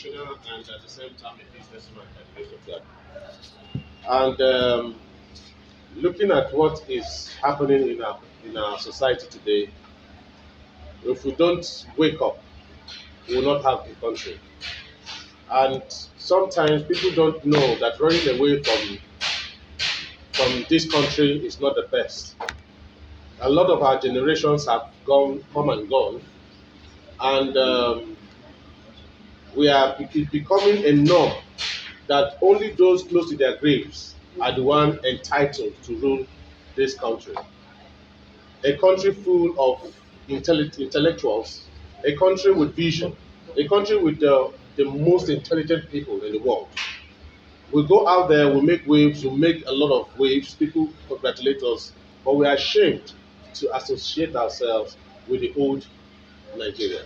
practitioner and at the same time a businessman by the grace of God. And looking at what is happening in our society today, if we don't wake up, we will not have the country. And sometimes people don't know that running away from this country is not the best. A lot of our generations have come and gone, and we are becoming a norm that only those close to their graves are the one entitled to rule this country. A country full of intellectuals, a country with vision, a country with the most intelligent people in the world. We go out there, we make waves, we make a lot of waves, people congratulate us, but we are ashamed to associate ourselves with the old Nigeria.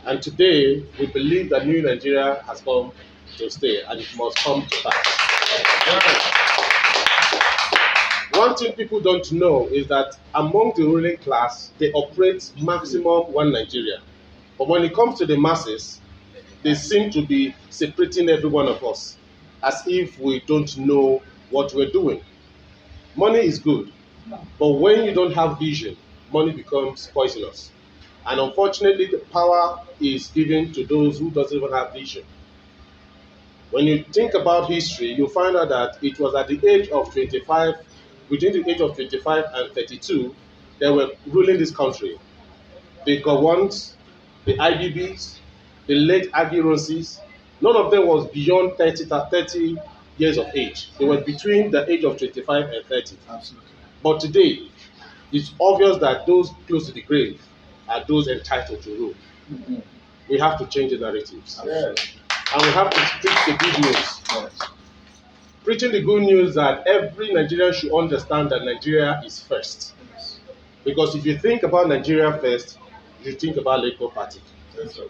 And today, we believe that new Nigeria has come to stay and it must come to pass. One thing people don't know is that among the ruling class, they operate maximum one Nigeria. But when it comes to the masses, they seem to be separating every one of us as if we don't know what we're doing. Money is good, but when you don't have vision, money becomes poisonous. And unfortunately, the power is given to those who doesn't even have vision. When you think about history, you find out that it was at the age of 25, between the age of 25 and 32, they were ruling this country. The Gowons, the IBBs, the late Agironsis, none of them was beyond 30 years of age. They were between the age of 25 and 30. Absolutely. But today, it's obvious that those close to the grave are those entitled to rule. Mm-hmm. We have to change the narratives. Yes. And we have to preach the good news. Yes. Preaching the good news that every Nigerian should understand that Nigeria is first. Yes. Because if you think about Nigeria first, you think about Labour Party. Yes, sir.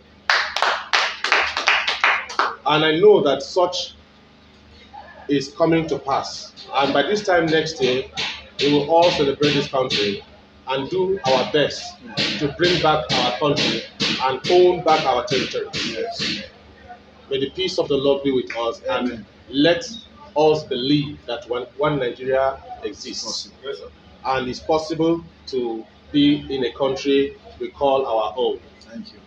And I know that such is coming to pass. And by this time next year, we will all celebrate this country and do our best to bring back our country and own back our territory. Yes. May the peace of the Lord be with us. Amen. And let us believe that one Nigeria exists. Yes, sir. And it's possible to be in a country we call our own. Thank you.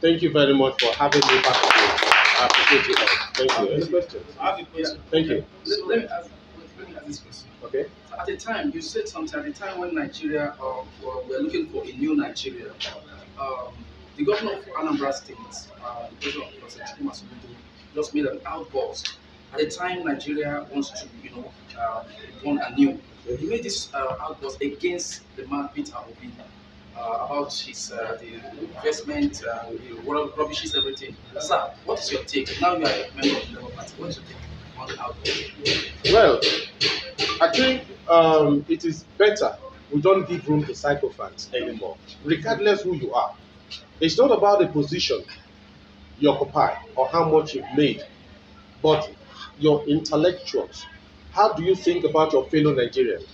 Thank you very much for having me back again. I appreciate you all. Thank you. Any questions? I have a question. Thank you. Let me ask this question. Okay. So at the time, you said something, at the time when Nigeria, were looking for a new Nigeria, the governor of Anambra State, the president of President Chioma just made an outburst. At the time, Nigeria wants to, born anew. He made this outburst against the man Peter Obi about his the investment, rubbishes, everything. Sir, what is your take? Now you are a member of the Labour Party. What is your take on the outburst? Well, I think it is better we don't give room to psychopaths anymore, regardless who you are. It's not about the position you occupy or how much you've made, but your intellectuals. How do you think about your fellow Nigerians?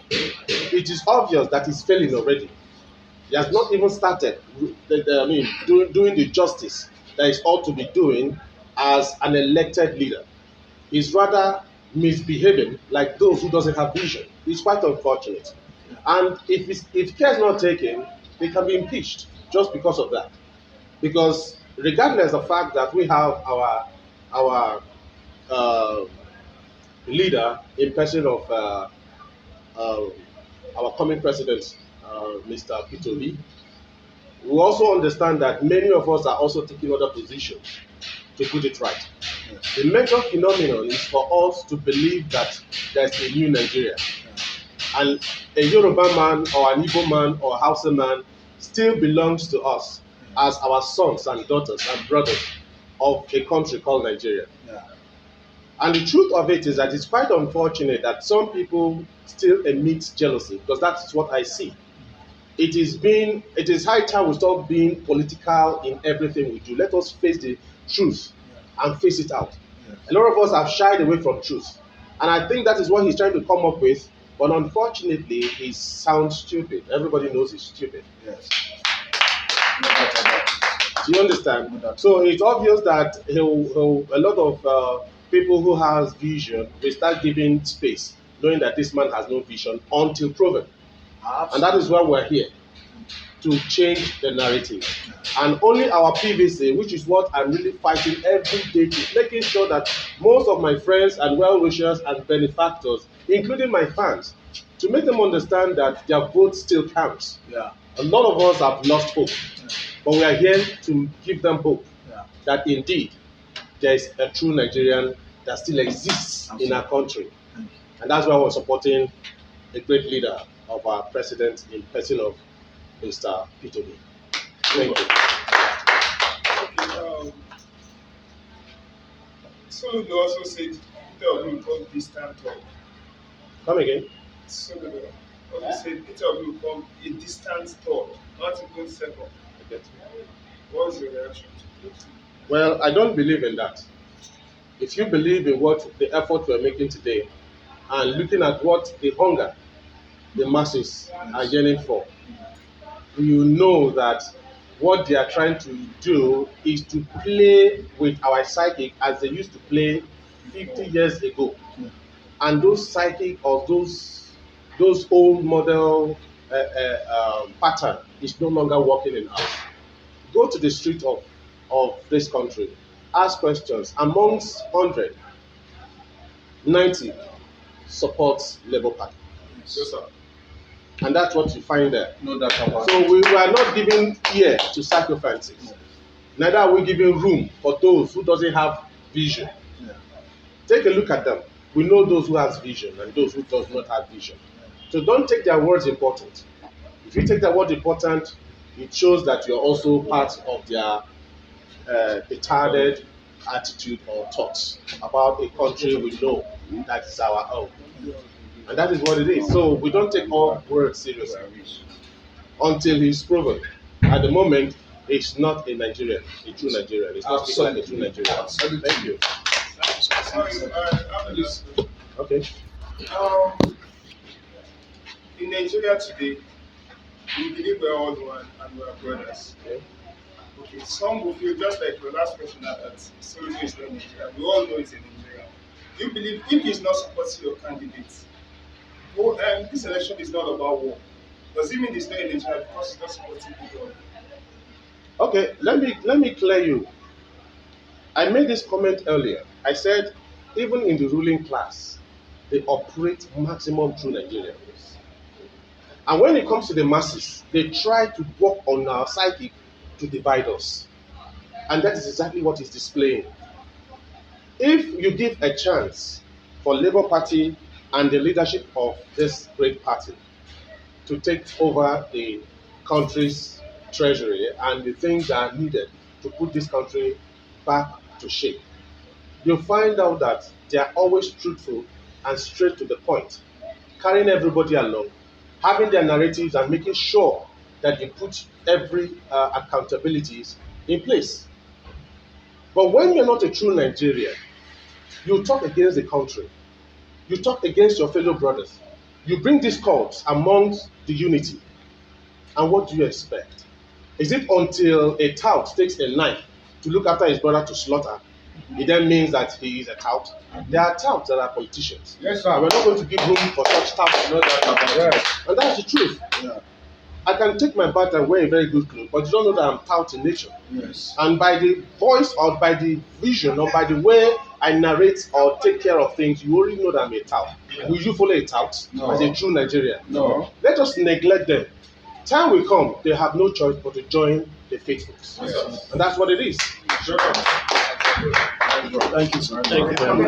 It is obvious that he's failing already. He has not even started doing the justice that he ought to be doing as an elected leader. He's rather misbehaving like those who doesn't have vision. It's quite unfortunate. And if care is not taken, they can be impeached just because of that. Because regardless of the fact that we have our leader in person of our coming president, Mr. Peter Obi, we also understand that many of us are also taking other positions to put it right. The major phenomenon is for us to believe that there's a new Nigeria. And a Yoruba man or an Igbo man or a Hausa man still belongs to us as our sons and daughters and brothers of a country called Nigeria. Yeah. And the truth of it is that it's quite unfortunate that some people still emit jealousy, because that's what I see. It is high time we stop being political in everything we do. Let us face the truth and face it out. Yes. A lot of us have shied away from truth. And I think that is what he's trying to come up with. But unfortunately, he sounds stupid. Everybody knows he's stupid. Yes. Do you understand? So it's obvious that a lot of people who has vision will start giving space, knowing that this man has no vision until proven. And that is why we're here, to change the narrative. And only our PVC, which is what I'm really fighting every day, to making sure that most of my friends and well-wishers and benefactors, including my fans, to make them understand that their vote still counts. Yeah. A lot of us have lost hope, but we are here to give them hope that indeed there is a true Nigerian that still exists in our country. And that's why we're supporting a great leader of our president in person of Mr. Peter B. Thank you. Okay, Soludo also said Peter Obi will come distant talk. Come again. Soludo also said Peter Obi will come a distant talk, not even second. What's your reaction to this? Well, I don't believe in that. If you believe in what the effort we're making today and looking at what the hunger the masses are yearning for, you know that what they are trying to do is to play with our psychic as they used to play 50 years ago. And those psychic or those old model pattern is no longer working in us. Go to the street of this country, ask questions. Amongst 100, 90 supports Labour Party. Yes, sir. And that's what you find there. No doubt about So we are not giving ear to sacrifices. Neither are we giving room for those who doesn't have vision. Take a look at them. We know those who has vision and those who does not have vision. So don't take their words important. If you take their word important, it shows that you're also part of their retarded attitude or thoughts about a country we know that is our own. And that is what it is. So we don't take all words seriously until he's proven. At the moment, he's not a Nigerian, a true Nigerian. He's not speaking like a true Nigerian. Thank you. Sorry, I have this. Okay. In Nigeria today, we believe we're all one and we're brothers. Okay. Okay, some will feel just like the last question that Soludo is not Nigeria. We all know it's in Nigeria. Do you believe if he's not supporting your candidate, this election is not about war? Does it mean he's not in Nigeria because he's not supporting people? Okay, let me clear you. I made this comment earlier. I said, even in the ruling class, they operate maximum through Nigeria. And when it comes to the masses, they try to work on our psyche to divide us. And that is exactly what is displaying. If you give a chance for Labour Party and the leadership of this great party to take over the country's treasury and the things that are needed to put this country back to shape, you'll find out that they are always truthful and straight to the point, carrying everybody along, having their narratives and making sure that they put every accountabilities in place. But when you're not a true Nigerian, you talk against the country, you talk against your fellow brothers, you bring discords amongst the unity. And what do you expect? Is it until a tout takes a knife to look after his brother to slaughter, it then means that he is a tout? There are touts that are politicians. Yes, sir. And we're not going to give room for such touts. Yes. And that's the truth. Yeah. I can take my bat and wear a very good clothes, but you don't know that I'm tout in nature. Yes. And by the voice or by the vision or by the way I narrate or take care of things, you already know that I'm a tout. Will you follow a tout as a true Nigerian? No. Let us neglect them. Time will come, they have no choice but to join the faithful. Yes. And that's what it is. Sure. Thank you, sir. Thank you very much.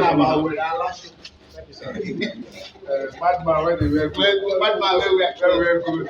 Madman, where they were good. Madman, where we are good.